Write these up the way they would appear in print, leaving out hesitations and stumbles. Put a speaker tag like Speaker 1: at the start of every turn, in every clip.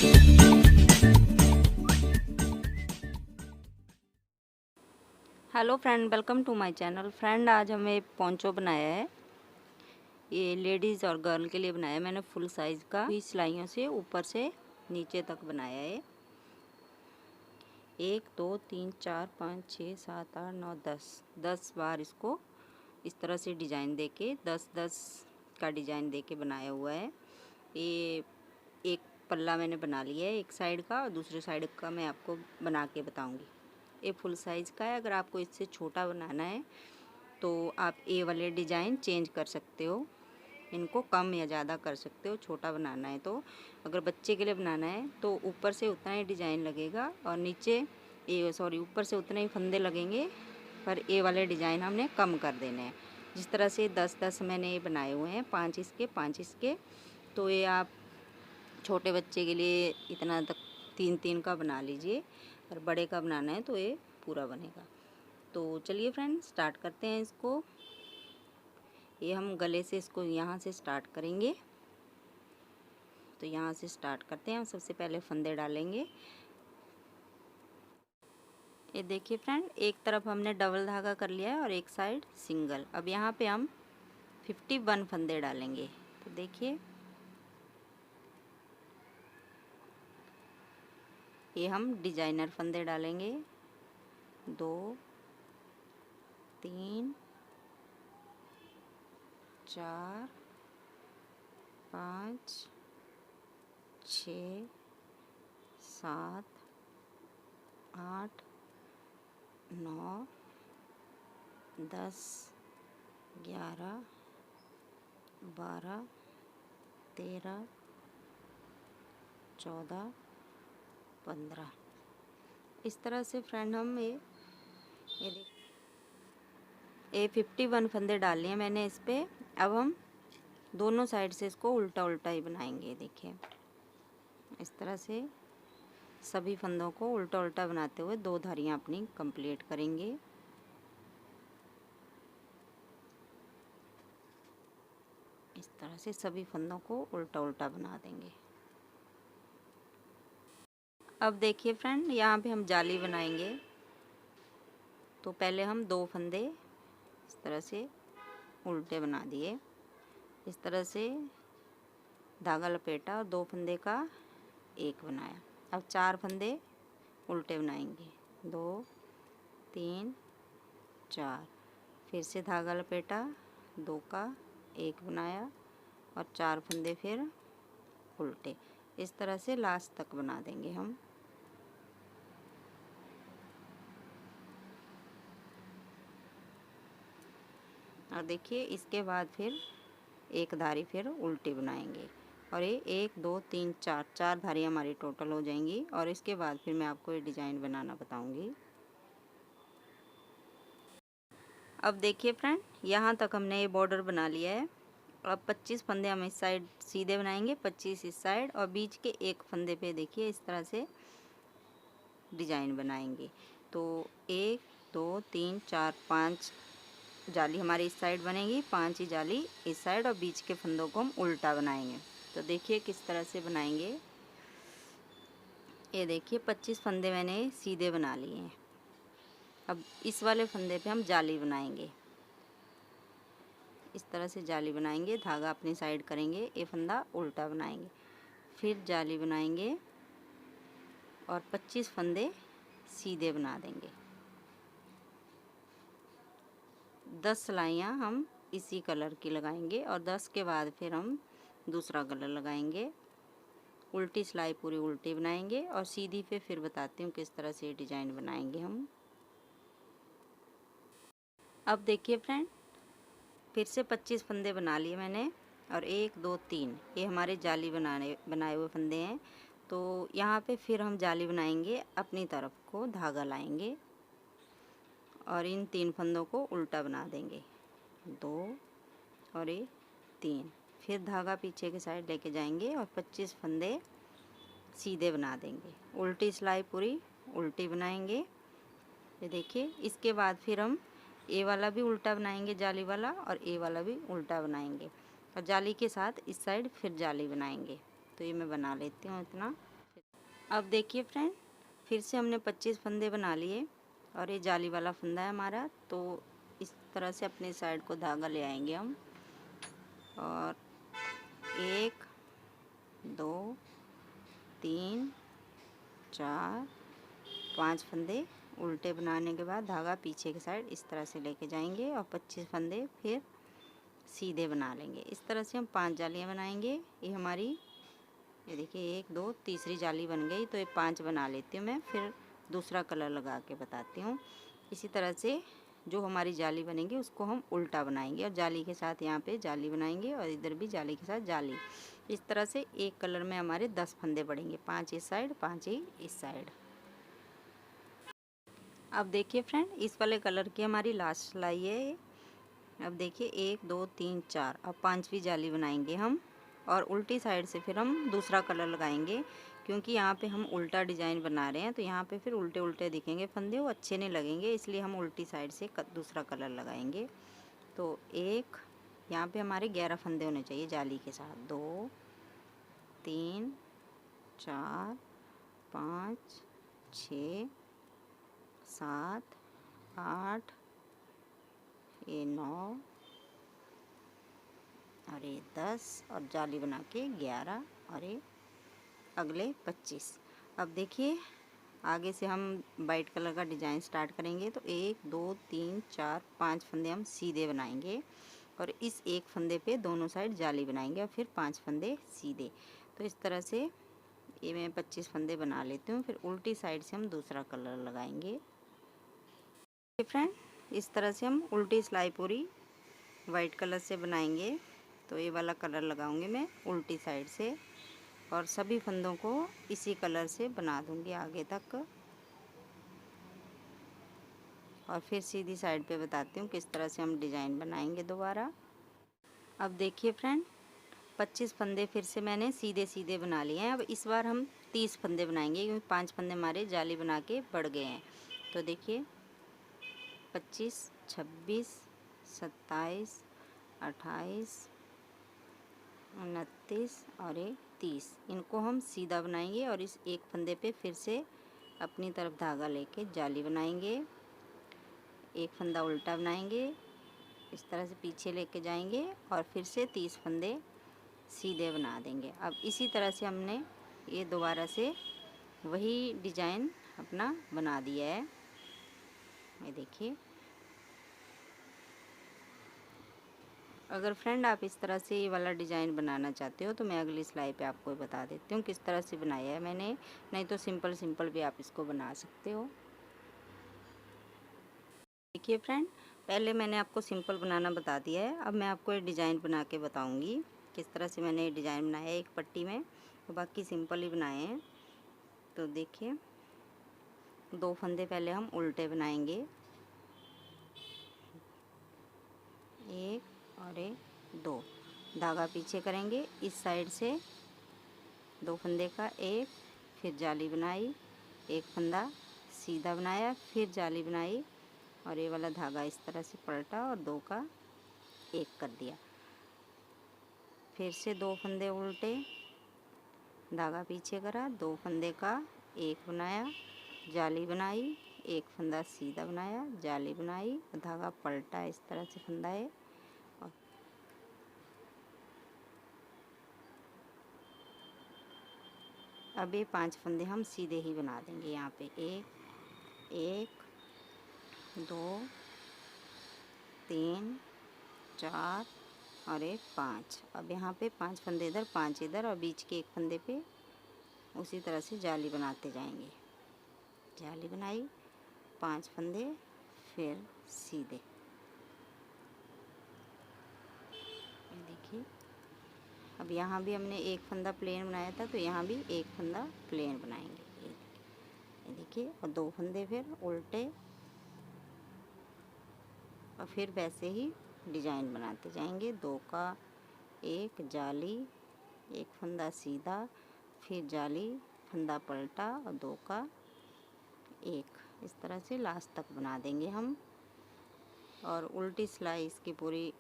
Speaker 1: Hello friend, welcome to my channel. Friend, आज हमें poncho बनाया है। ये लेडीज़ और गर्ल के लिए बनाया है मैंने। फुल साइज़ का 20 सिलाइयों से ऊपर से नीचे तक बनाया है। 1 2 3 4 5 6 7 8 9 10 बार इसको इस तरह से डिज़ाइन देके 10-10 का डिज़ाइन देके बनाया हुआ है। ये एक पल्ला मैंने बना लिया है एक साइड का, और दूसरे साइड का मैं आपको बना के बताऊंगी। ये फुल साइज़ का है। अगर आपको इससे छोटा बनाना है तो आप ये वाले डिज़ाइन चेंज कर सकते हो, इनको कम या ज़्यादा कर सकते हो। छोटा बनाना है तो, अगर बच्चे के लिए बनाना है तो ऊपर से उतना ही डिज़ाइन लगेगा और नीचे ऊपर से उतने ही फंदे लगेंगे, पर ये वाले डिज़ाइन हमने कम कर देने हैं। जिस तरह से 10-10 मैंने ये बनाए हुए हैं, 5 इसके 5 इसके, तो ये आप छोटे बच्चे के लिए इतना तक 3-3 का बना लीजिए, और बड़े का बनाना है तो ये पूरा बनेगा। तो चलिए फ्रेंड, स्टार्ट करते हैं इसको। ये हम गले से इसको यहाँ से स्टार्ट करेंगे। तो यहाँ से स्टार्ट करते हैं। हम सबसे पहले फंदे डालेंगे। ये देखिए फ्रेंड, एक तरफ हमने डबल धागा कर लिया है और एक साइड सिंगल। अब यहाँ पे हम 51 फंदे डालेंगे। तो देखिए, ये हम डिजाइनर फंदे डालेंगे। 2 3 4 5 6 7 8 9 10 11 12 13 14 15। इस तरह से फ्रेंड हम ये 51 फंदे डाल लिए मैंने इस पे। अब हम दोनों साइड से इसको उल्टा उल्टा ही बनाएंगे। देखिए, इस तरह से सभी फंदों को उल्टा उल्टा बनाते हुए 2 धारियाँ अपनी कंप्लीट करेंगे। इस तरह से सभी फंदों को उल्टा उल्टा बना देंगे। अब देखिए फ्रेंड, यहाँ पे हम जाली बनाएंगे। तो पहले हम 2 फंदे इस तरह से उल्टे बना दिए। इस तरह से धागा लपेटा और 2 फंदे का एक बनाया। अब 4 फंदे उल्टे बनाएंगे। 2 3 4। फिर से धागा लपेटा, 2 का एक बनाया और 4 फंदे फिर उल्टे। इस तरह से लास्ट तक बना देंगे हम। और देखिए, इसके बाद फिर एक धारी फिर उल्टी बनाएंगे, और ये 1 2 3 4 धारियाँ हमारी टोटल हो जाएंगी। और इसके बाद फिर मैं आपको ये डिज़ाइन बनाना बताऊंगी। अब देखिए फ्रेंड, यहाँ तक हमने ये बॉर्डर बना लिया है। अब 25 फंदे हम इस साइड सीधे बनाएंगे, 25 इस साइड, और बीच के एक फंदे पे देखिए इस तरह से डिज़ाइन बनाएंगे। तो 1 2 3 4 5 जाली हमारी इस साइड बनेगी, 5 ही जाली इस साइड, और बीच के फंदों को हम उल्टा बनाएंगे। तो देखिए किस तरह से बनाएंगे। ये देखिए 25 फंदे मैंने सीधे बना लिए हैं। अब इस वाले फंदे पे हम जाली बनाएंगे। इस तरह से जाली बनाएंगे, धागा अपनी साइड करेंगे, ये फंदा उल्टा बनाएंगे, फिर जाली बनाएंगे और 25 फंदे सीधे बना देंगे। 10 सिलाइयाँ हम इसी कलर की लगाएंगे, और 10 के बाद फिर हम दूसरा कलर लगाएंगे। उल्टी सिलाई पूरी उल्टी बनाएंगे, और सीधी पे फिर बताती हूँ किस तरह से डिज़ाइन बनाएंगे हम। अब देखिए फ्रेंड, फिर से 25 फंदे बना लिए मैंने, और 1 2 3 ये हमारे जाली बनाए हुए फंदे हैं। तो यहाँ पे फिर हम जाली बनाएंगे, अपनी तरफ को धागा लाएंगे और इन 3 फंदों को उल्टा बना देंगे। 2 और ये 3, फिर धागा पीछे के साइड लेके जाएंगे और 25 फंदे सीधे बना देंगे। उल्टी सिलाई पूरी उल्टी बनाएंगे। ये देखिए, इसके बाद फिर हम ए वाला भी उल्टा बनाएंगे जाली वाला, और ए वाला भी उल्टा बनाएंगे, और जाली के साथ इस साइड फिर जाली बनाएंगे। तो ये मैं बना लेती हूँ इतना। अब देखिए फ्रेंड, फिर से हमने 25 फंदे बना लिए और ये जाली वाला फंदा है हमारा। तो इस तरह से अपने साइड को धागा ले आएंगे हम और 1 2 3 4 5 फंदे उल्टे बनाने के बाद धागा पीछे के साइड इस तरह से लेके जाएंगे और 25 फंदे फिर सीधे बना लेंगे। इस तरह से हम 5 जालियाँ बनाएंगे। ये हमारी, ये देखिए 1 2 तीसरी जाली बन गई। तो ये 5 बना लेती हूँ मैं, फिर दूसरा कलर लगा के बताती हूँ। इसी तरह से जो हमारी जाली बनेगी उसको हम उल्टा बनाएंगे और जाली के साथ यहाँ पे जाली बनाएंगे और इधर भी जाली के साथ जाली। इस तरह से एक कलर में हमारे 10 फंदे पड़ेंगे, 5 इस साइड 5 ही इस साइड। अब देखिए फ्रेंड, इस वाले कलर की हमारी लास्ट सिलाई है। अब देखिए 1 2 3 4, अब 5वीं जाली बनाएंगे हम और उल्टी साइड से फिर हम दूसरा कलर लगाएंगे, क्योंकि यहाँ पे हम उल्टा डिजाइन बना रहे हैं तो यहाँ पे फिर उल्टे उल्टे दिखेंगे फंदे, वो अच्छे नहीं लगेंगे, इसलिए हम उल्टी साइड से दूसरा कलर लगाएंगे। तो एक यहाँ पे हमारे 11 फंदे होने चाहिए जाली के साथ। 2 3 4 5 6 7 8 ये 9 और ये 10 और जाली बना के 11 और ये अगले 25। अब देखिए आगे से हम वाइट कलर का डिज़ाइन स्टार्ट करेंगे। तो 1 2 3 4 5 फंदे हम सीधे बनाएंगे और इस एक फंदे पे दोनों साइड जाली बनाएंगे और फिर 5 फंदे सीधे। तो इस तरह से ये मैं 25 फंदे बना लेती हूँ। फिर उल्टी साइड से हम दूसरा कलर लगाएंगे। फ्रेंड, इस तरह से हम उल्टी सिलाई पूरी वाइट कलर से बनाएंगे। तो ये वाला कलर लगाऊंगी मैं उल्टी साइड से और सभी फंदों को इसी कलर से बना दूंगी आगे तक। और फिर सीधी साइड पे बताती हूँ किस तरह से हम डिज़ाइन बनाएंगे दोबारा। अब देखिए फ्रेंड, 25 फंदे फिर से मैंने सीधे सीधे बना लिए हैं। अब इस बार हम 30 फंदे बनाएंगे, क्योंकि 5 फंदे हमारे जाली बना के बढ़ गए हैं। तो देखिए 25 26 27 28 29 और ये 30, इनको हम सीधा बनाएंगे और इस एक फंदे पे फिर से अपनी तरफ धागा लेके जाली बनाएंगे, एक फंदा उल्टा बनाएंगे, इस तरह से पीछे लेके जाएंगे और फिर से 30 फंदे सीधे बना देंगे। अब इसी तरह से हमने ये दोबारा से वही डिज़ाइन अपना बना दिया है। ये देखिए, अगर फ्रेंड आप इस तरह से ये वाला डिज़ाइन बनाना चाहते हो तो मैं अगली सिलाई पे आपको बता देती हूँ किस तरह से बनाया है मैंने, नहीं तो सिंपल सिंपल भी आप इसको बना सकते हो। देखिए फ्रेंड, पहले मैंने आपको सिंपल बनाना बता दिया है। अब मैं आपको ये डिज़ाइन बना के बताऊँगी किस तरह से मैंने ये डिज़ाइन बनाया है एक पट्टी में, तो बाकी सिंपल ही बनाए हैं। तो देखिए 2 फंदे पहले हम उल्टे बनाएंगे, एक और एक 2, धागा पीछे करेंगे, इस साइड से 2 फंदे का एक, फिर जाली बनाई, एक फंदा सीधा बनाया, फिर जाली बनाई और ये वाला धागा इस तरह से पलटा और 2 का 1 कर दिया। फिर से 2 फंदे उल्टे, धागा पीछे करा, 2 फंदे का 1 बनाया, जाली बनाई, एक फंदा सीधा बनाया, जाली बनाई, धागा पलटा, इस तरह से फंदा है। अब ये 5 फंदे हम सीधे ही बना देंगे। यहाँ पे 1 2 3 4 और 5। अब यहाँ पे 5 फंदे इधर 5 इधर और बीच के एक फंदे पे उसी तरह से जाली बनाते जाएंगे। जाली बनाई, 5 फंदे, फिर सीधे। देखिए अब यहाँ भी हमने एक फंदा प्लेन बनाया था तो यहाँ भी एक फंदा प्लेन बनाएंगे। ये देखिए, और 2 फंदे फिर उल्टे और फिर वैसे ही डिज़ाइन बनाते जाएंगे। 2 का 1 जाली, एक फंदा सीधा, फिर जाली, फंदा पलटा और 2 का 1, इस तरह से लास्ट तक बना देंगे हम। और उल्टी सिलाई इसकी पूरी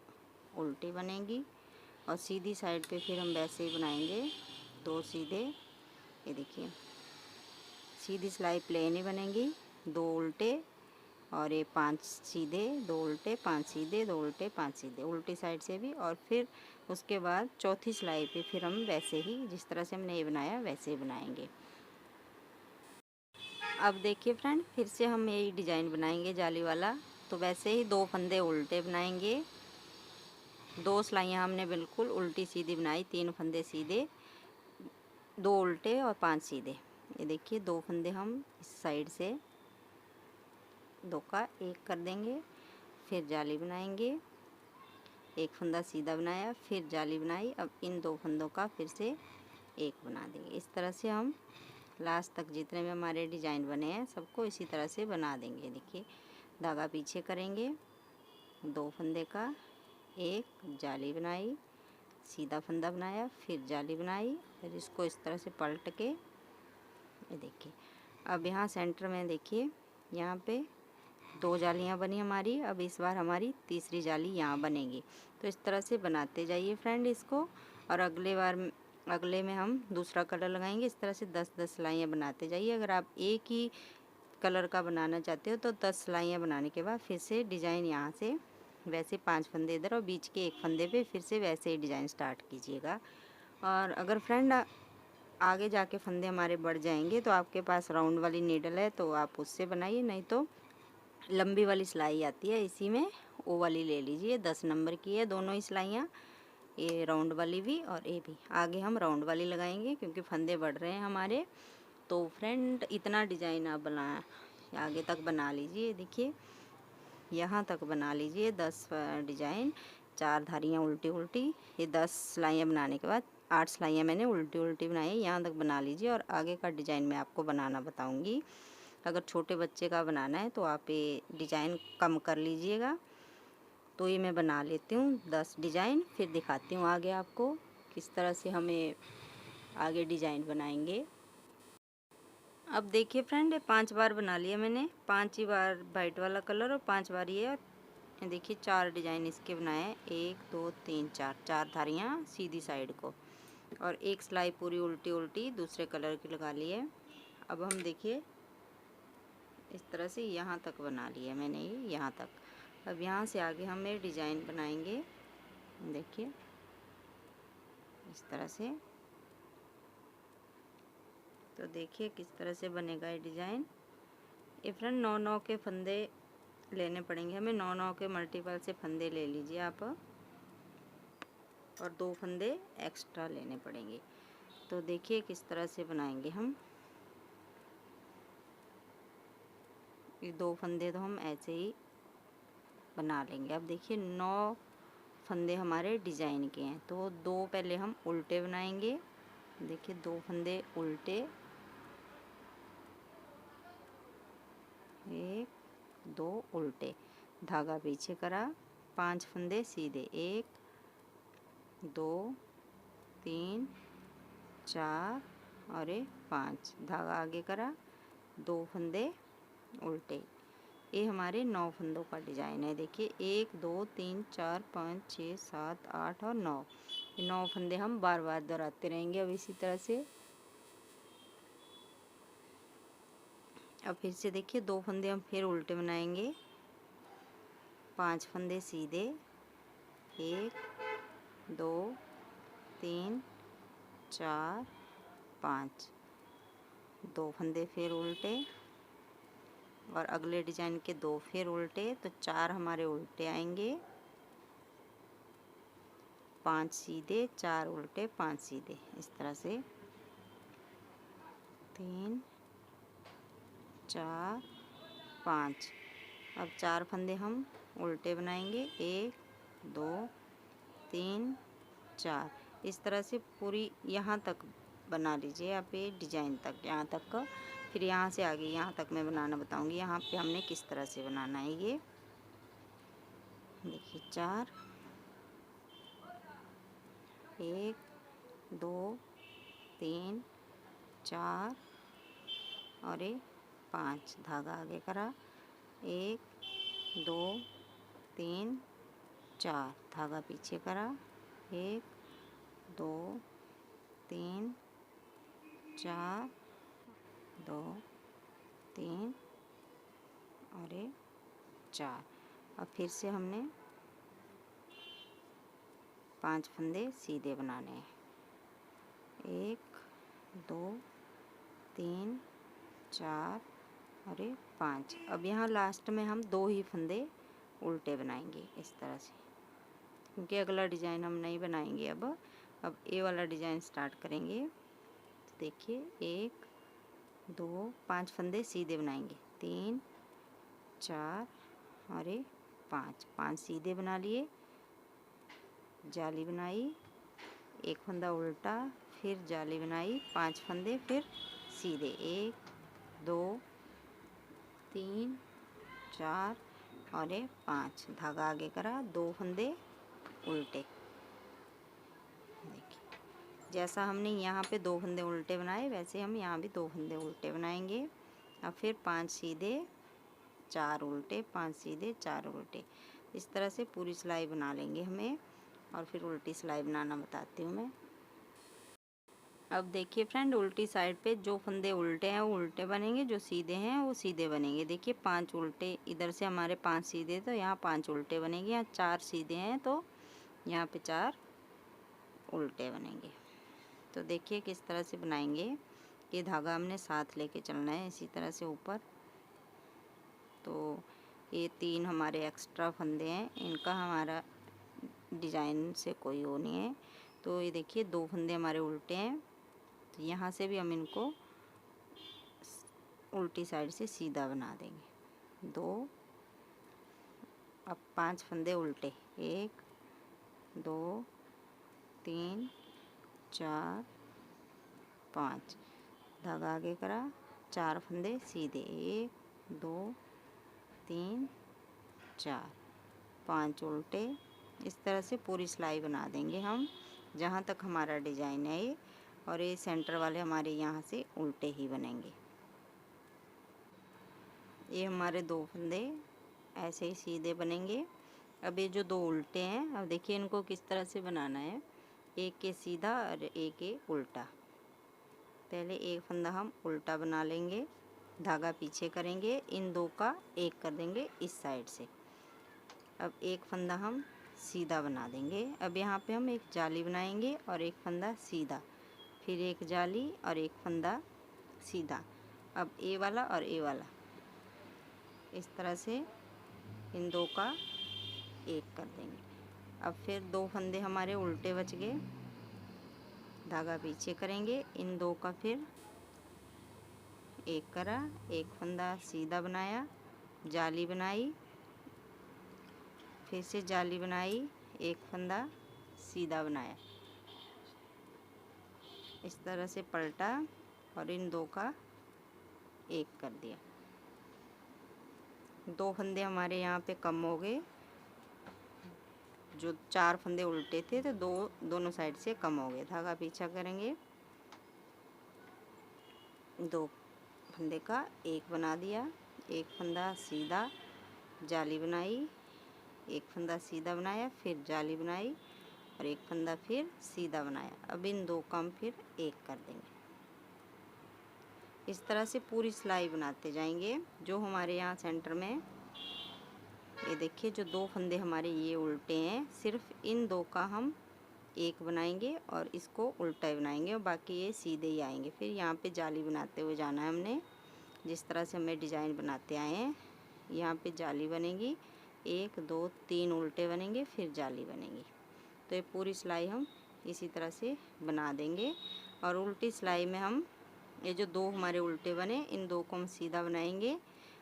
Speaker 1: उल्टी बनेगी और सीधी साइड पे फिर हम वैसे ही बनाएंगे 2 सीधे। ये देखिए सीधी सिलाई प्लेन ही बनेगी, 2 उल्टे और ये 5 सीधे, 2 उल्टे 5 सीधे, 2 उल्टे 5 सीधे, उल्टी साइड से भी। और फिर उसके बाद चौथी सिलाई पे फिर हम वैसे ही जिस तरह से हमने ये बनाया वैसे ही बनाएंगे। अब देखिए फ्रेंड, फिर से हम यही डिज़ाइन बनाएंगे जाली वाला। तो वैसे ही 2 फंदे उल्टे बनाएंगे, 2 सिलाइयाँ हमने बिल्कुल उल्टी सीधी बनाई, 3 फंदे सीधे, 2 उल्टे और 5 सीधे। ये देखिए 2 फंदे हम इस साइड से 2 का 1 कर देंगे, फिर जाली बनाएंगे, 1 फंदा सीधा बनाया, फिर जाली बनाई। अब इन 2 फंदों का फिर से 1 बना देंगे। इस तरह से हम लास्ट तक जितने भी हमारे डिज़ाइन बने हैं सबको इसी तरह से बना देंगे। देखिए धागा पीछे करेंगे, 2 फंदे का 1 जाली बनाई, सीधा फंदा बनाया, फिर जाली बनाई, फिर इसको इस तरह से पलट के ये देखिए। अब यहाँ सेंटर में देखिए यहाँ पे 2 जालियाँ बनी हमारी। अब इस बार हमारी तीसरी जाली यहाँ बनेगी। तो इस तरह से बनाते जाइए फ्रेंड इसको, और अगले में हम दूसरा कलर लगाएंगे। इस तरह से 10-10 सिलाइयाँ बनाते जाइए। अगर आप एक ही कलर का बनाना चाहते हो तो 10 सिलाइयाँ बनाने के बाद फिर से डिज़ाइन यहाँ से वैसे 5 फंदे इधर और बीच के 1 फंदे पे फिर से वैसे ही डिज़ाइन स्टार्ट कीजिएगा। और अगर फ्रेंड आगे जाके फंदे हमारे बढ़ जाएंगे तो आपके पास राउंड वाली नीडल है तो आप उससे बनाइए, नहीं तो लंबी वाली सिलाई आती है इसी में, वो वाली ले लीजिए। 10 नंबर की है दोनों ही सिलाइयाँ, ये राउंड वाली भी और ये भी। आगे हम राउंड वाली लगाएंगे क्योंकि फंदे बढ़ रहे हैं हमारे। तो फ्रेंड इतना डिज़ाइन आप आगे तक बना लीजिए। देखिए यहाँ तक बना लीजिए 10 डिज़ाइन, 4 धारियाँ उल्टी उल्टी। ये 10 सिलाइयाँ बनाने के बाद 8 सिलाइयाँ मैंने उल्टी उल्टी बनाई, यहाँ तक बना लीजिए। और आगे का डिज़ाइन मैं आपको बनाना बताऊँगी। अगर छोटे बच्चे का बनाना है तो आप ये डिज़ाइन कम कर लीजिएगा। तो ये मैं बना लेती हूँ 10 डिज़ाइन, फिर दिखाती हूँ आगे आपको किस तरह से हमें आगे डिज़ाइन बनाएंगे। अब देखिए फ्रेंड 5 बार बना लिया मैंने, 5 ही बार वाइट वाला कलर और 5 बार ये देखिए 4 डिज़ाइन इसके बनाए, 1 2 3 4, 4 धारियाँ सीधी साइड को, और 1 सिलाई पूरी उल्टी उल्टी दूसरे कलर की लगा ली है। अब हम देखिए इस तरह से यहाँ तक बना लिया मैंने, ये यहाँ तक। अब यहाँ से आगे हम ये डिज़ाइन बनाएंगे। देखिए इस तरह से। तो देखिए किस तरह से बनेगा ये डिज़ाइन। ये फ्रेंड 9-9 के फंदे लेने पड़ेंगे हमें, 9-9 के मल्टीपल से फंदे ले लीजिए आप, और 2 फंदे एक्स्ट्रा लेने पड़ेंगे। तो देखिए किस तरह से बनाएंगे हम। ये 2 फंदे तो हम ऐसे ही बना लेंगे। अब देखिए 9 फंदे हमारे डिज़ाइन के हैं, तो 2 पहले हम उल्टे बनाएंगे। देखिए 2 फंदे उल्टे, 1 2 उल्टे, धागा पीछे करा, 5 फंदे सीधे, 1 2 3 4 और 5, धागा आगे करा, 2 फंदे उल्टे। ये हमारे 9 फंदों का डिज़ाइन है। देखिए 1 2 3 4 5 6 7 8 और 9, ये 9 फंदे हम बार बार दोहराते रहेंगे। अब इसी तरह से अब फिर से देखिए 2 फंदे हम फिर उल्टे बनाएंगे, 5 फंदे सीधे, 1 2 3 4 5, 2 फंदे फिर उल्टे, और अगले डिज़ाइन के 2 फिर उल्टे, तो 4 हमारे उल्टे आएंगे, 5 सीधे, 4 उल्टे 5 सीधे, इस तरह से 3 4 5। अब 4 फंदे हम उल्टे बनाएंगे, 1 2 3 4, इस तरह से पूरी यहाँ तक बना लीजिए आप ये डिज़ाइन तक, यहाँ तक का। फिर यहाँ से आगे यहाँ तक मैं बनाना बताऊँगी, यहाँ पे हमने किस तरह से बनाना है। ये देखिए 4 1 2 3 4 और 5, धागा आगे करा, 1 2 3 4, धागा पीछे करा, 1 2 3 4 2 3 और ये 4। अब फिर से हमने 5 फंदे सीधे बनाने हैं। 1 2 3 4 और ये 5। अब यहाँ लास्ट में हम 2 ही फंदे उल्टे बनाएंगे इस तरह से, क्योंकि अगला डिज़ाइन हम नहीं बनाएंगे। अब ये वाला डिज़ाइन स्टार्ट करेंगे। तो देखिए 1 2 5 फंदे सीधे बनाएंगे, 3 4 और ये 5 सीधे बना लिए, जाली बनाई, एक फंदा उल्टा, फिर जाली बनाई, 5 फंदे, फिर सीधे 1 2 3 4 और ये 5, धागा आगे करा, 2 फंदे उल्टे। देखिए जैसा हमने यहाँ पे 2 फंदे उल्टे बनाए, वैसे हम यहाँ भी 2 फंदे उल्टे बनाएंगे। अब फिर 5 सीधे 4 उल्टे, 5 सीधे 4 उल्टे, इस तरह से पूरी सिलाई बना लेंगे हमें। और फिर उल्टी सिलाई बनाना बताती हूँ मैं। अब देखिए फ्रेंड, उल्टी साइड पे जो फंदे उल्टे हैं वो उल्टे बनेंगे, जो सीधे हैं वो सीधे बनेंगे। देखिए 5 उल्टे, इधर से हमारे 5 सीधे, तो यहाँ 5 उल्टे बनेंगे। यहाँ 4 सीधे हैं तो यहाँ पे 4 उल्टे बनेंगे। तो देखिए किस तरह से बनाएंगे। ये धागा हमने साथ लेके चलना है इसी तरह से ऊपर। तो ये 3 हमारे एक्स्ट्रा फंदे हैं, इनका हमारा डिज़ाइन से कोई वो नहीं है। तो ये देखिए 2 फंदे हमारे उल्टे हैं, तो यहाँ से भी हम इनको उल्टी साइड से सीधा बना देंगे। 2, अब 5 फंदे उल्टे, 1 2 3 4 5, धागा आगे करा, 4 फंदे सीधे, 1 2 3 4 5 उल्टे। इस तरह से पूरी सिलाई बना देंगे हम, जहाँ तक हमारा डिज़ाइन है ये। और ये सेंटर वाले हमारे यहाँ से उल्टे ही बनेंगे। ये हमारे 2 फंदे ऐसे ही सीधे बनेंगे। अब ये जो 2 उल्टे हैं, अब देखिए इनको किस तरह से बनाना है। एक के सीधा और एक के उल्टा। पहले एक फंदा हम उल्टा बना लेंगे, धागा पीछे करेंगे, इन 2 का एक कर देंगे इस साइड से। अब एक फंदा हम सीधा बना देंगे। अब यहाँ पे हम एक जाली बनाएंगे और एक फंदा सीधा, फिर एक जाली और एक फंदा सीधा। अब ए वाला और ए वाला, इस तरह से इन 2 का एक कर देंगे। अब फिर 2 फंदे हमारे उल्टे बच गए, धागा पीछे करेंगे, इन 2 का फिर एक करा, एक फंदा सीधा बनाया, जाली बनाई, फिर से जाली बनाई, एक फंदा सीधा बनाया, इस तरह से पलटा और इन 2 का एक कर दिया। 2 फंदे हमारे यहाँ पे कम हो गए, जो 4 फंदे उल्टे थे तो दोनों साइड से कम हो गए। धागा पीछा करेंगे, 2 फंदे का एक बना दिया, एक फंदा सीधा, जाली बनाई, एक फंदा सीधा बनाया, फिर जाली बनाई और एक फंदा फिर सीधा बनाया। अब इन 2 का हम फिर एक कर देंगे। इस तरह से पूरी सिलाई बनाते जाएंगे। जो हमारे यहाँ सेंटर में ये देखिए, जो 2 फंदे हमारे ये उल्टे हैं, सिर्फ इन 2 का हम एक बनाएंगे और इसको उल्टा ही बनाएंगे और बाकी ये सीधे ही आएंगे। फिर यहाँ पे जाली बनाते हुए जाना है हमने, जिस तरह से हमें डिज़ाइन बनाते आए हैं। यहाँ पे जाली बनेगी, 1 2 3 उल्टे बनेंगे, फिर जाली बनेगी। तो ये पूरी सिलाई हम इसी तरह से बना देंगे। और उल्टी सिलाई में हम ये जो 2 हमारे उल्टे बने, इन 2 को हम सीधा बनाएंगे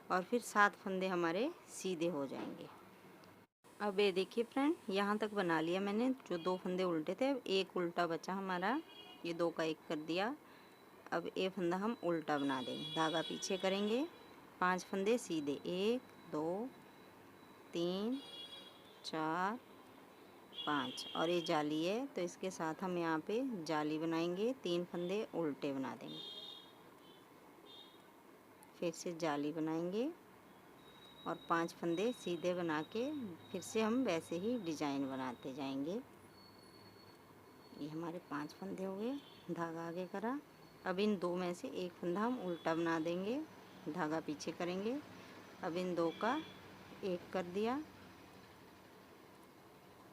Speaker 1: और फिर 7 फंदे हमारे सीधे हो जाएंगे। अब ये देखिए फ्रेंड, यहाँ तक बना लिया मैंने। जो 2 फंदे उल्टे थे, एक उल्टा बचा हमारा, ये 2 का एक कर दिया। अब ये फंदा हम उल्टा बना देंगे, धागा पीछे करेंगे, 5 फंदे सीधे, 1 2 3 4 5 और ये जाली है तो इसके साथ हम यहाँ पे जाली बनाएंगे, 3 फंदे उल्टे बना देंगे, फिर से जाली बनाएंगे और 5 फंदे सीधे बना के फिर से हम वैसे ही डिज़ाइन बनाते जाएंगे। ये हमारे 5 फंदे हो गए, धागा आगे करा। अब इन 2 में से एक फंदा हम उल्टा बना देंगे, धागा पीछे करेंगे। अब इन दो का एक कर दिया,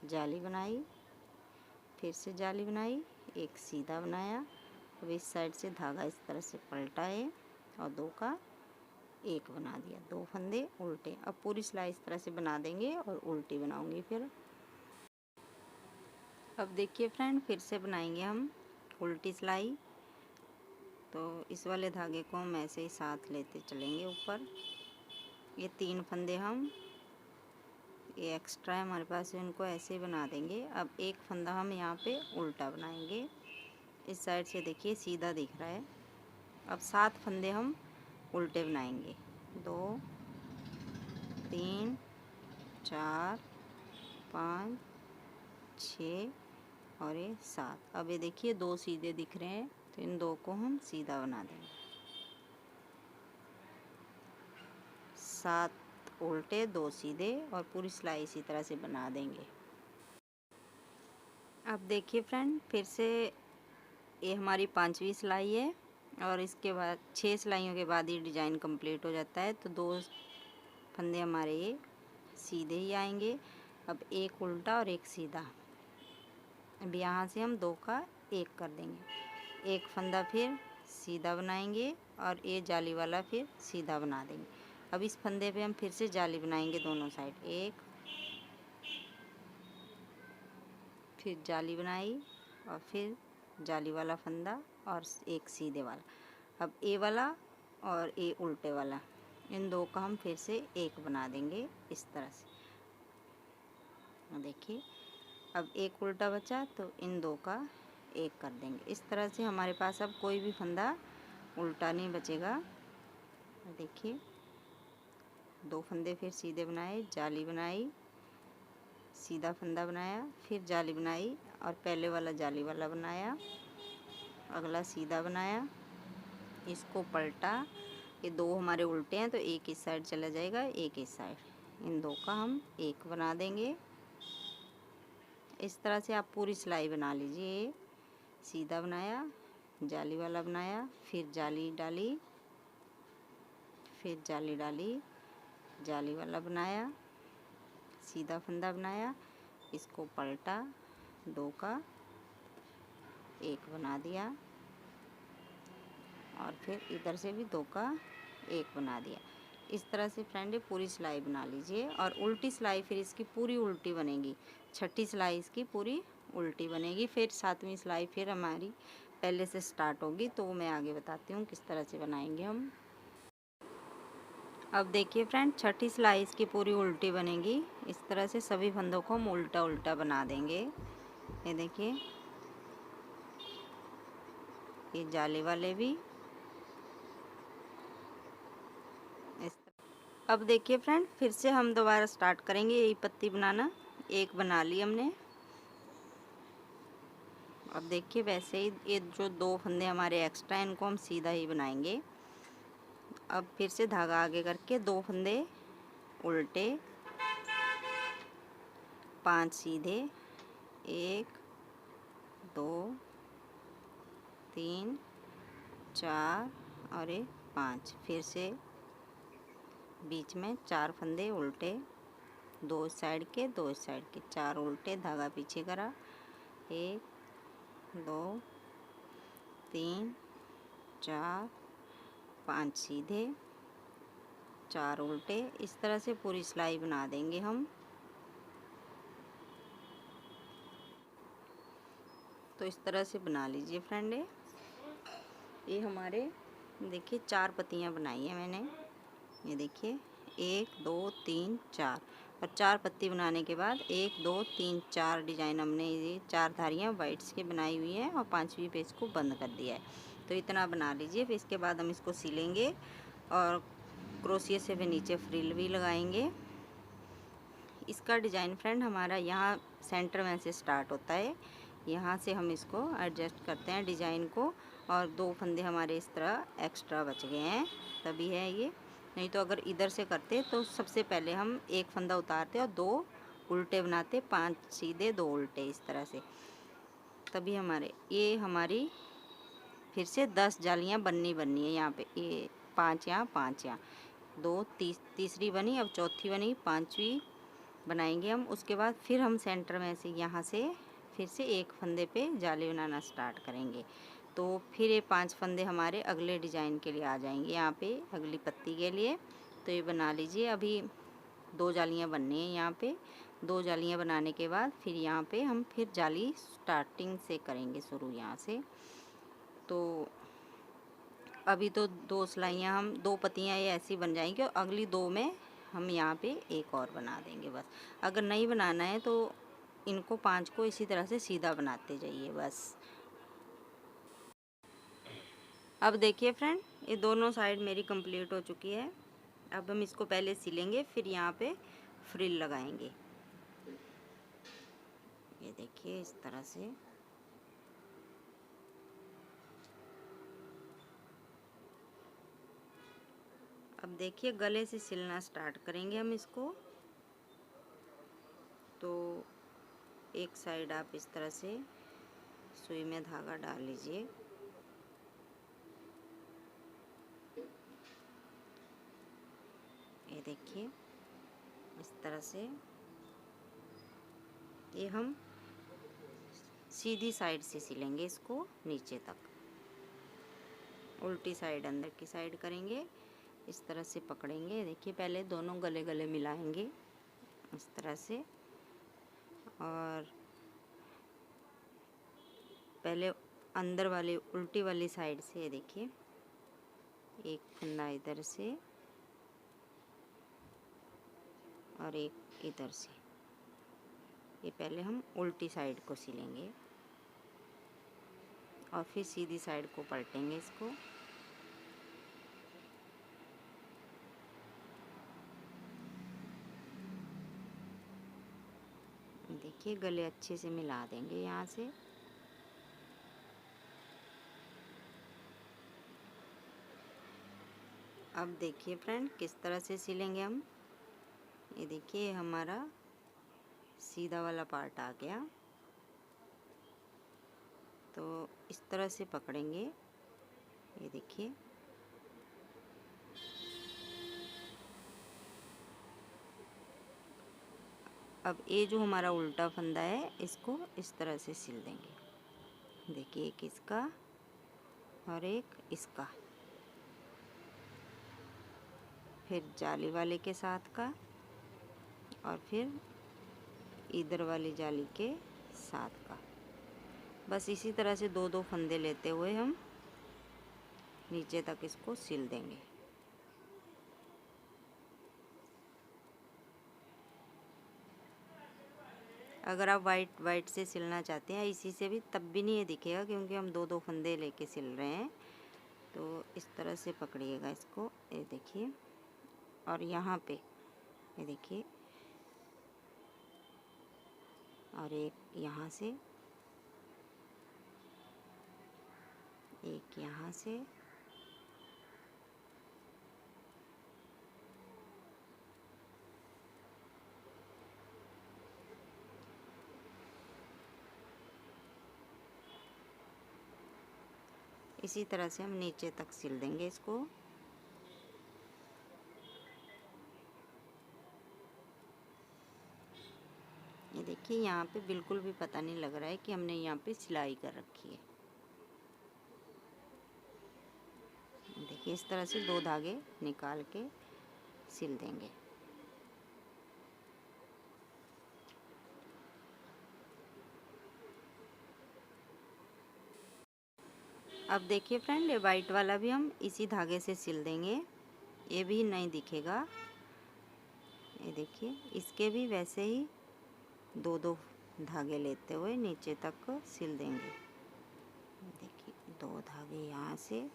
Speaker 1: जाली बनाई, फिर से जाली बनाई, एक सीधा बनाया। अब इस साइड से धागा इस तरह से पलटा है और दो का एक बना दिया, दो फंदे उल्टे। अब पूरी सिलाई इस तरह से बना देंगे और उल्टी बनाऊंगी फिर। अब देखिए फ्रेंड, फिर से बनाएंगे हम उल्टी सिलाई। तो इस वाले धागे को हम ऐसे ही साथ लेते चलेंगे ऊपर। ये 3 फंदे हम ये एक्स्ट्रा है हमारे पास, इनको ऐसे ही बना देंगे। अब एक फंदा हम यहाँ पे उल्टा बनाएंगे। इस साइड से देखिए सीधा दिख रहा है। अब 7 फंदे हम उल्टे बनाएंगे, 2 3 4 5 6 और ये 7। अब ये देखिए 2 सीधे दिख रहे हैं, तो इन 2 को हम सीधा बना देंगे। 7 उल्टे 2 सीधे और पूरी सिलाई इसी तरह से बना देंगे। अब देखिए फ्रेंड, फिर से ये हमारी 5वीं सिलाई है और इसके बाद 6 सिलाइयों के बाद ये डिज़ाइन कंप्लीट हो जाता है। तो 2 फंदे हमारे ये सीधे ही आएंगे। अब एक उल्टा और एक सीधा। अब यहाँ से हम 2 का एक कर देंगे, एक फंदा फिर सीधा बनाएंगे और ये जाली वाला फिर सीधा बना देंगे। अब इस फंदे पे हम फिर से जाली बनाएंगे दोनों साइड, एक फिर जाली बनाई और फिर जाली वाला फंदा और एक सीधे वाला। अब ए वाला और ए उल्टे वाला, इन 2 का हम फिर से एक बना देंगे इस तरह से। देखिए अब एक उल्टा बचा तो इन 2 का एक कर देंगे। इस तरह से हमारे पास अब कोई भी फंदा उल्टा नहीं बचेगा। देखिए 2 फंदे फिर सीधे बनाए, जाली बनाई, सीधा फंदा बनाया, फिर जाली बनाई और पहले वाला जाली वाला बनाया, अगला सीधा बनाया, इसको पलटा। ये 2 हमारे उल्टे हैं तो एक इस साइड चला जाएगा, एक इस साइड। इन 2 का हम एक बना देंगे। इस तरह से आप पूरी सिलाई बना लीजिए। सीधा बनाया, जाली वाला बनाया, फिर जाली डाली, फिर जाली डाली, जाली वाला बनाया, सीधा फंदा बनाया, इसको पलटा, 2 का एक बना दिया और फिर इधर से भी 2 का एक बना दिया। इस तरह से फ्रेंड पूरी सिलाई बना लीजिए। और उल्टी सिलाई फिर इसकी पूरी उल्टी बनेगी। 6ठी सिलाई इसकी पूरी उल्टी बनेगी। फिर 7वीं सिलाई फिर हमारी पहले से स्टार्ट होगी, तो वो मैं आगे बताती हूँ किस तरह से बनाएंगे हम। अब देखिए फ्रेंड, 6ठी सिलाई इसकी पूरी उल्टी बनेगी। इस तरह से सभी फंदों को हम उल्टा उल्टा बना देंगे। ये देखिए, ये जाली वाले भी इस तरह। अब देखिए फ्रेंड, फिर से हम दोबारा स्टार्ट करेंगे यही पत्ती बनाना। एक बना ली हमने। अब देखिए वैसे ही ये जो 2 फंदे हमारे एक्स्ट्रा हैं इनको हम सीधा ही बनाएंगे। अब फिर से धागा आगे करके 2 फंदे उल्टे, 5 सीधे, 1 2 3 4 और 5। फिर से बीच में 4 फंदे उल्टे, 2 साइड के 2 साइड के, 4 उल्टे, धागा पीछे करा, 1 2 3 4 5 सीधे, 4 उल्टे। इस तरह से पूरी सिलाई बना देंगे हम। तो इस तरह से बना लीजिए फ्रेंड। ये हमारे देखिए 4 पत्तियां बनाई है मैंने। ये देखिए 1 2 3 4 और 4 पत्ती बनाने के बाद 1 2 3 4 डिजाइन हमने ये 4 धारियाँ वाइट्स की बनाई हुई हैं और 5वीं पे इसको बंद कर दिया है। तो इतना बना लीजिए। फिर इसके बाद हम इसको सिलेंगे और क्रोशिया से भी नीचे फ्रिल भी लगाएंगे। इसका डिज़ाइन फ्रेंड हमारा यहाँ सेंटर में से स्टार्ट होता है, यहाँ से हम इसको एडजस्ट करते हैं डिज़ाइन को। और 2 फंदे हमारे इस तरह एक्स्ट्रा बच गए हैं, तभी है ये। नहीं तो अगर इधर से करते तो सबसे पहले हम एक फंदा उतारते और 2 उल्टे बनाते, 5 सीधे 2 उल्टे, इस तरह से। तभी हमारे ये हमारी फिर से 10 जालियाँ बननी है यहाँ पे। ये 5 यहाँ 5 यहाँ, 2 तीसरी बनी, अब चौथी बनी, 5वीं बनाएंगे हम। उसके बाद फिर हम सेंटर में से यहाँ से फिर से एक फंदे पे जाली बनाना स्टार्ट करेंगे। तो फिर ये 5 फंदे हमारे अगले डिज़ाइन के लिए आ जाएंगे यहाँ पे अगली पत्ती के लिए। तो ये बना लीजिए। अभी 2 जालियाँ बननी हैं यहाँ पे। 2 जालियाँ बनाने के बाद फिर यहाँ पे हम फिर जाली स्टार्टिंग से करेंगे शुरू यहाँ से। तो अभी तो 2 सिलाइयाँ हम 2 पत्तियाँ ये ऐसी बन जाएंगी और अगली 2 में हम यहाँ पे एक और बना देंगे बस। अगर नहीं बनाना है तो इनको 5 को इसी तरह से सीधा बनाते जाइए बस। अब देखिए फ्रेंड, ये दोनों साइड मेरी कंप्लीट हो चुकी है। अब हम इसको पहले सिलेंगे, फिर यहाँ पे फ्रिल लगाएंगे। ये देखिए इस तरह से। अब देखिए गले से सिलना स्टार्ट करेंगे हम इसको। तो एक साइड आप इस तरह से सुई में धागा डाल लीजिए। ये देखिए इस तरह से। ये हम सीधी साइड से सिलेंगे इसको नीचे तक, उल्टी साइड अंदर की साइड करेंगे। इस तरह से पकड़ेंगे। देखिए पहले दोनों गले गले मिलाएंगे इस तरह से, और पहले अंदर वाली उल्टी वाली साइड से देखिए एक फंदा इधर से और एक इधर से। ये पहले हम उल्टी साइड को सिलेंगे और फिर सीधी साइड को पलटेंगे इसको। देखिए गले अच्छे से मिला देंगे यहाँ से। अब देखिए फ्रेंड किस तरह से सिलेंगे हम। ये देखिए हमारा सीधा वाला पार्ट आ गया। तो इस तरह से पकड़ेंगे। ये देखिए अब ये जो हमारा उल्टा फंदा है इसको इस तरह से सिल देंगे। देखिए एक इसका और एक इसका, फिर जाली वाले के साथ का और फिर इधर वाली जाली के साथ का। बस इसी तरह से 2-2 फंदे लेते हुए हम नीचे तक इसको सिल देंगे। अगर आप वाइट से सिलना चाहते हैं इसी से भी तब भी नहीं ये दिखेगा, क्योंकि हम 2-2 फंदे लेके सिल रहे हैं। तो इस तरह से पकड़िएगा इसको। ये देखिए और यहाँ पे ये देखिए और एक यहाँ से, एक यहाँ से, इसी तरह से हम नीचे तक सिल देंगे इसको। ये देखिए यहाँ पे बिल्कुल भी पता नहीं लग रहा है कि हमने यहाँ पे सिलाई कर रखी है। देखिए इस तरह से 2 धागे निकाल के सिल देंगे। अब देखिए फ्रेंड, ये वाइट वाला भी हम इसी धागे से सिल देंगे। ये भी नहीं दिखेगा। ये देखिए इसके भी वैसे ही 2-2 धागे लेते हुए नीचे तक सिल देंगे। देखिए 2 धागे यहाँ से,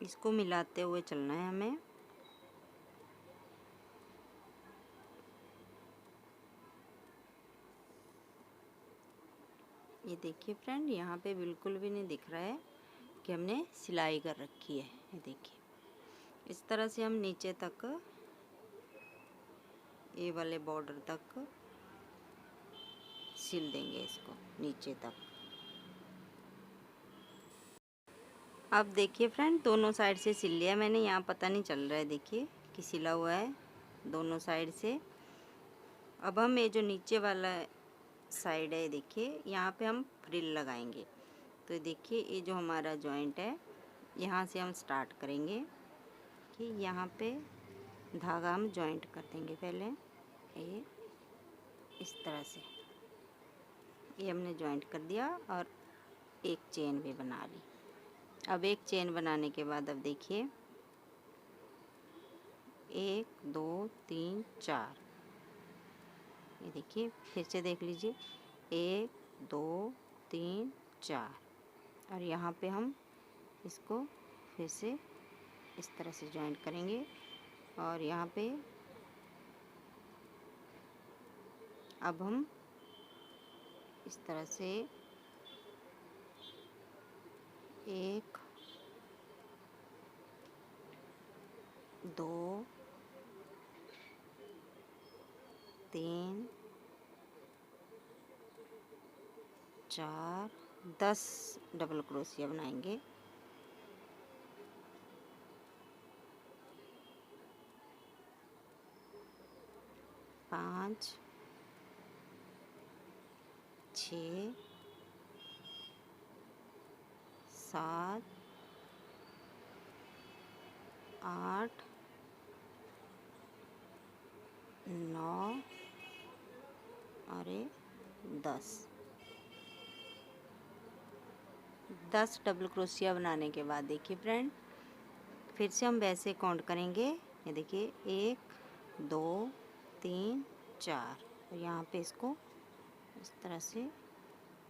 Speaker 1: इसको मिलाते हुए चलना है हमें। ये देखिए फ्रेंड, यहाँ पे बिल्कुल भी नहीं दिख रहा है कि हमने सिलाई कर रखी है। ये देखिए, इस तरह से हम नीचे तक, ये वाले बॉर्डर तक सिल देंगे इसको नीचे तक। अब देखिए फ्रेंड, दोनों साइड से सिल लिया मैंने। यहाँ पता नहीं चल रहा है, देखिए कि सिला हुआ है दोनों साइड से। अब हम ये जो नीचे वाला साइड है, देखिए यहाँ पे हम फ्रिल लगाएंगे। तो देखिए, ये जो हमारा जॉइंट है, यहाँ से हम स्टार्ट करेंगे कि यहाँ पे धागा हम जॉइंट कर देंगे। पहले ये इस तरह से ये हमने जॉइंट कर दिया और एक चेन भी बना ली। अब एक चेन बनाने के बाद अब देखिए, 1 2 3 4, ये देखिए फिर से देख लीजिए, 1 2 3 4, और यहाँ पे हम इसको फिर से इस तरह से जॉइंट करेंगे। और यहाँ पे अब हम इस तरह से 1 2 3 4 10 डबल क्रोशिया बनाएंगे। 5 6 7 8 9 और 10 डबल क्रोशिया बनाने के बाद देखिए फ्रेंड, फिर से हम वैसे काउंट करेंगे। ये देखिए 1 2 3 4, और यहाँ पे इसको इस तरह से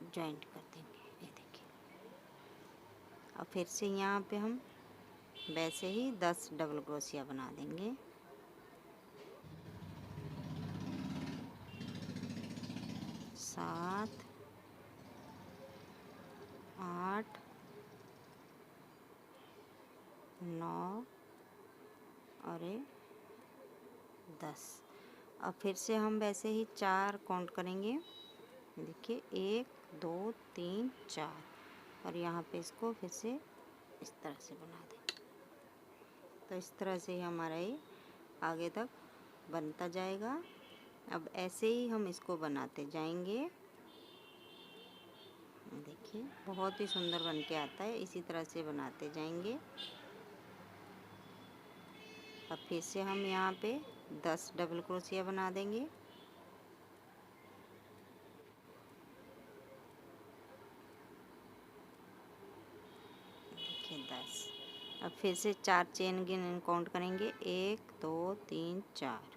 Speaker 1: जॉइंट कर देंगे। ये देखिए, और फिर से यहाँ पे हम वैसे ही 10 डबल क्रोशिया बना देंगे। 7 8 9 और 10। अब फिर से हम वैसे ही 4 काउंट करेंगे। देखिए 1 2 3 4, और यहाँ पे इसको फिर से इस तरह से बना दें। तो इस तरह से ही हमारा ये आगे तक बनता जाएगा। अब ऐसे ही हम इसको बनाते जाएंगे। देखिए बहुत ही सुंदर बन के आता है, इसी तरह से बनाते जाएंगे। अब फिर से हम यहाँ पे 10 डबल क्रोशिया बना देंगे। देखिए 10। अब फिर से 4 चेन गिन काउंट करेंगे, 1 2 3 4,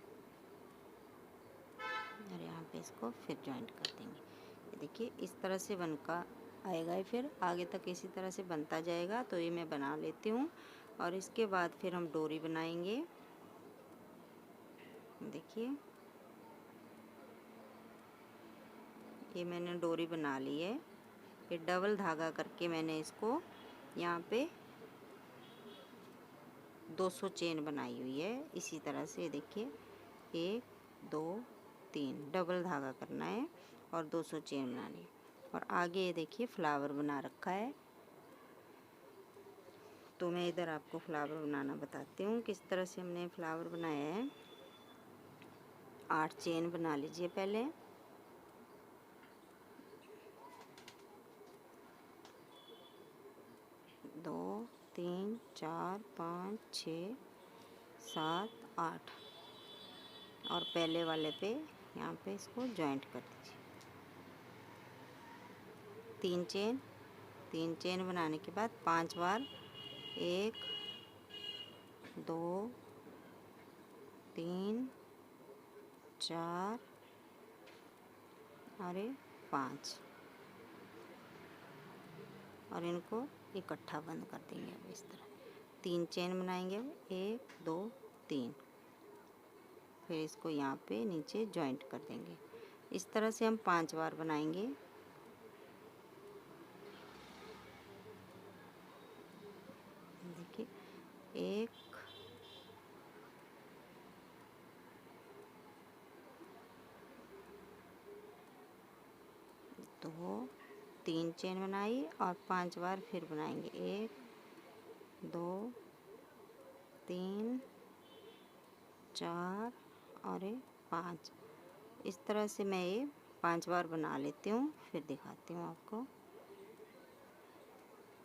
Speaker 1: और यहाँ पे इसको फिर जॉइंट कर देंगे। ये देखिए इस तरह से बनकर आएगा, फिर आगे तक इसी तरह से बनता जाएगा। तो ये मैं बना लेती हूँ, और इसके बाद फिर हम डोरी बनाएंगे। देखिए ये मैंने डोरी बना ली है। ये डबल धागा करके मैंने इसको यहाँ पे 200 चेन बनाई हुई है। इसी तरह से देखिए 1 2 3 डबल धागा करना है और 200 चेन बनानी है। और आगे ये देखिए फ्लावर बना रखा है। तो मैं इधर आपको फ्लावर बनाना बताती हूँ किस तरह से हमने फ्लावर बनाया है। 8 चेन बना लीजिए पहले। दो 3 4 5 6 7 8, और पहले वाले पे यहाँ पे इसको जॉइंट कर दीजिए। 3 चेन बनाने के बाद 5 बार 1 2 3 4 और 5, और इनको इकट्ठा बंद कर देंगे अब इस तरह। 3 चेन बनाएंगे, 1 2 3। फिर इसको यहाँ पे नीचे जॉइंट कर देंगे। इस तरह से हम 5 बार बनाएंगे। देखिए 1 2 3 चेन बनाई और 5 बार फिर बनाएंगे, 1 2 3 4 और 5। इस तरह से मैं ये 5 बार बना लेती हूँ, फिर दिखाती हूँ आपको।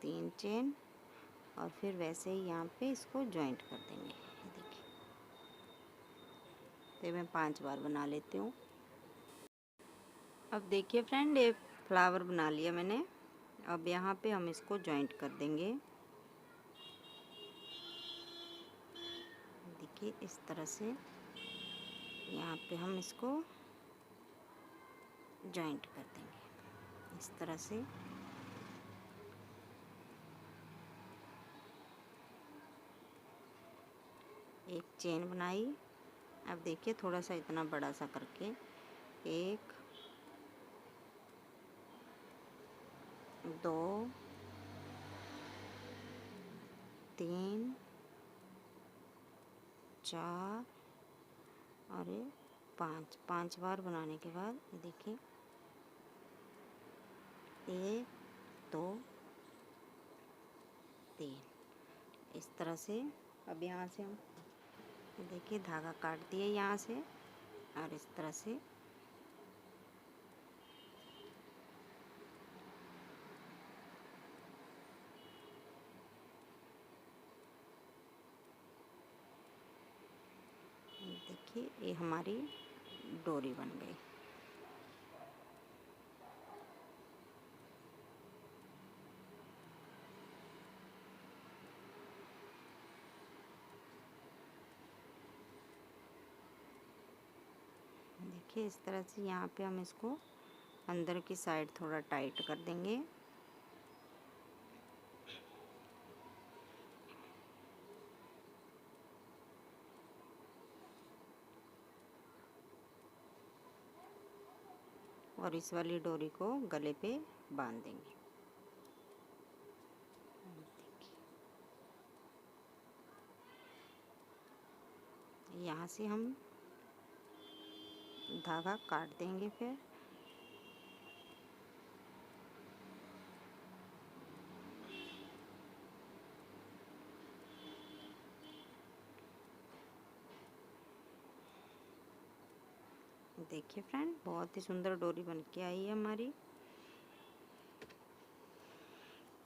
Speaker 1: 3 चेन और फिर वैसे ही यहाँ पे इसको जॉइंट कर देंगे। देखिए तो मैं 5 बार बना लेती हूँ। अब देखिए फ्रेंड, ये फ्लावर बना लिया मैंने। अब यहाँ पे हम इसको जॉइंट कर देंगे। देखिए इस तरह से यहाँ पे हम इसको जॉइंट कर देंगे, इस तरह से। एक चेन बनाई। अब देखिए थोड़ा सा इतना बड़ा सा करके 1 2 3 4 और 5 बार बनाने के बाद ये देखिए 1 2 3 इस तरह से। अब यहाँ से हम देखिए धागा काट दिए यहाँ से, और इस तरह से देखिए ये हमारी डोरी बन गई। देखिए इस तरह से यहाँ पे हम इसको अंदर की साइड थोड़ा टाइट कर देंगे। और इस वाली डोरी को गले पे बांध देंगे। यहाँ से हम धागा काट देंगे। फिर देखिए फ्रेंड, बहुत ही सुंदर डोरी बन के आई है हमारी।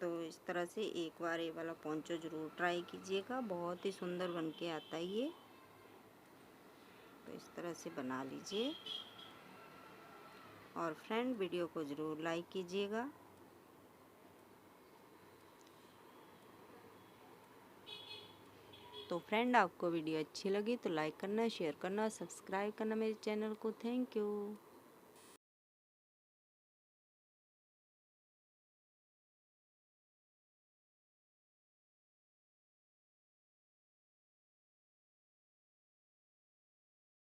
Speaker 1: तो इस तरह से एक बार ये वाला पोंचो ज़रूर ट्राई कीजिएगा, बहुत ही सुंदर बन के आता है ये। तो इस तरह से बना लीजिए। और फ्रेंड वीडियो को ज़रूर लाइक कीजिएगा। तो फ्रेंड आपको वीडियो अच्छी लगी तो लाइक करना, शेयर करना, सब्सक्राइब करना मेरे चैनल को। Thank you.